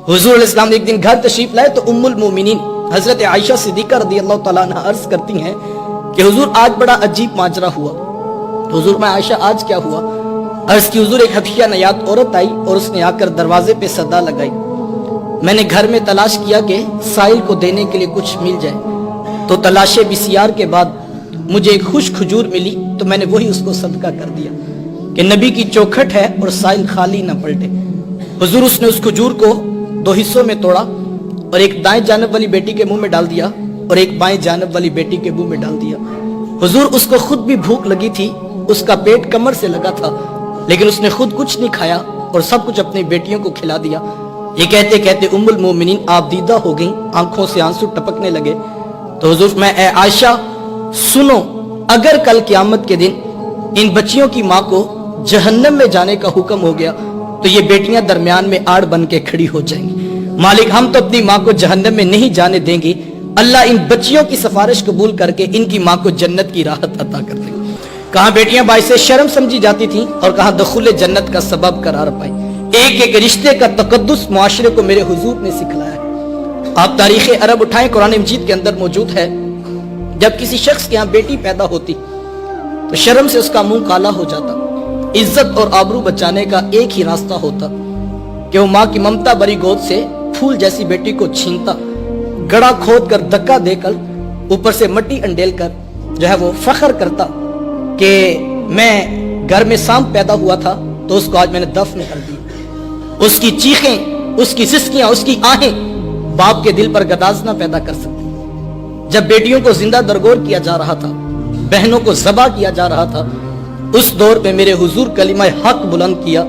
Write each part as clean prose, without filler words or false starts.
हुजूर अलैहिस्सलाम एक दिन घर तशरीफ लाए तो उम्मुल मोमिनीन हजरत आयशा सिद्दीका रदी अल्लाह तआला अन्हा अर्ज करती हैं कि हुजूर आज बड़ा अजीब माजरा हुआ। तो हुजूर मैं आयशा आज क्या हुआ? अर्ज की हुजूर एक हफिया नयात औरत आई और उसने आकर दरवाजे पे सदा लगाई। मैंने घर में तलाश किया कि साइल को देने के लिए कुछ मिल जाए, तो तलाशे बिसियार के बाद मुझे एक खुश खजूर मिली, तो मैंने वही उसको सदका कर दिया कि नबी की चौखट है और साइल खाली न पलटे। हुजूर उसने उस खजूर को दो हिस्सों में तोड़ा और एक दाएं जानब वाली बेटी के मुंह में डाल दिया और एक बाएं जानब वाली बेटी के मुंह में डाल दिया। हुजूर उसको खुद भी भूख लगी थी, उसका पेट कमर से लगा था, लेकिन उसने खुद कुछ नहीं खाया और सब कुछ अपनी बेटियों को खिला दिया। ये कहते कहते उम्मुल मोमिनीन आप दीदा हो गई, आंखों से आंसू टपकने लगे। तो हुजूर मैं ए आयशा सुनो, अगर कल क़यामत के दिन इन बच्चियों की माँ को जहन्नम में जाने का हुक्म हो गया तो ये बेटियां दरमियान में आड़ बन के खड़ी हो जाएंगी। मालिक हम तो अपनी माँ को जहन्नम में नहीं जाने देंगे, अल्लाह इन बच्चियों की सिफारिश कबूल करके इनकी माँ को जन्नत की राहत अता कर देंगे। कहाँ बेटियां बाइसे शर्म समझी जाती थी और कहाँ दखुले जन्नत का सबब करार पाई। एक एक रिश्ते का तकद्दुस मुआशरे को मेरे हुजूर ने सिखलाया है। आप तारीख अरब उठाएं, कुरान मजीद के अंदर मौजूद है, जब किसी शख्स के यहाँ बेटी पैदा होती तो शर्म से उसका मुंह काला हो जाता। इज्जत और आबरू बचाने का एक ही रास्ता होता कि वो माँ की ममता भरी गोद से फूल जैसी बेटी को छीनता, गड़ा खोद कर धक्का देकर ऊपर से मट्टी अंडेल कर जो है वो फख्र करता कि मैं घर में सांप पैदा हुआ था तो उसको आज मैंने दफन कर दिया। उसकी चीखें, उसकी सिसकियां, उसकी आहें बाप के दिल पर गदाज ना पैदा कर सकती। जब बेटियों को जिंदा दरगोर किया जा रहा था, बहनों को ज़बा किया जा रहा था, उस दौर पे मेरे हुजूर कलिमा हक बुलंद किया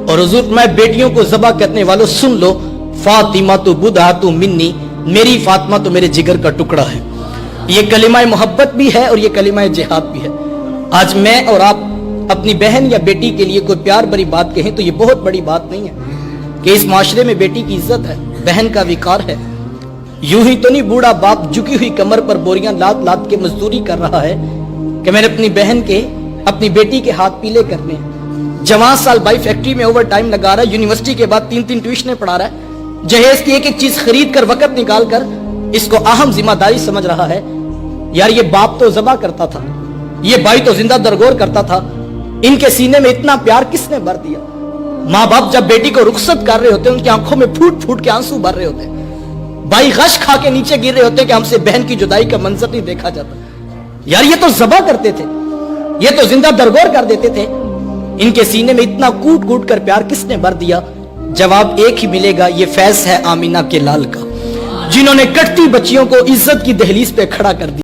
और हुजूर मैं बेटियों को ज़बा करने वालों सुन लो, फातिमा तो बुधा तो मिन्नी, मेरी फातिमा तो मेरे जिगर का टुकड़ा है। ये कलिमा मोहब्बत भी है और ये कलिमा जिहाद भी है। आज मैं और आप अपनी बहन या बेटी के लिए कोई प्यार भरी बात कहें तो ये बहुत बड़ी बात नहीं है कि इस माशरे में बेटी की इज्जत है, बहन का विकार है। यूं ही तो नहीं बूढ़ा बाप झुकी हुई कमर पर बोरियां लाद लाद के मजदूरी कर रहा है कि मैंने अपनी बहन के, अपनी बेटी के हाथ पीले करने। जवान साल भाई फैक्ट्री में ओवर टाइम लगा रहा है, यूनिवर्सिटी के बाद 3-3 ट्यूशनें पढ़ा रहा है, जहेज की एक एक चीज खरीद कर वक्त निकाल कर इसको अहम जिम्मेदारी समझ रहा है। यार ये बाप तो ज़बा करता था, ये भाई तो जिंदा दरगोर करता था, इनके सीने में इतना प्यार किसने भर दिया? माँ बाप जब बेटी को रुखसत कर रहे होते, उनकी आंखों में फूट फूट के आंसू भर रहे होते, भाई गश खा के नीचे गिर रहे होते कि हमसे बहन की जुदाई का मंजर नहीं देखा जाता। यार ये तो ज़बा करते थे, ये तो जिंदा दरगोर कर देते थे, इनके सीने में इतना कूट कूट कर प्यार किसने भर दिया? जवाब एक ही मिलेगा, ये फैज है आमीना के लाल का, जिन्होंने कटती बच्चियों को इज्जत की दहलीज पे खड़ा कर दिया।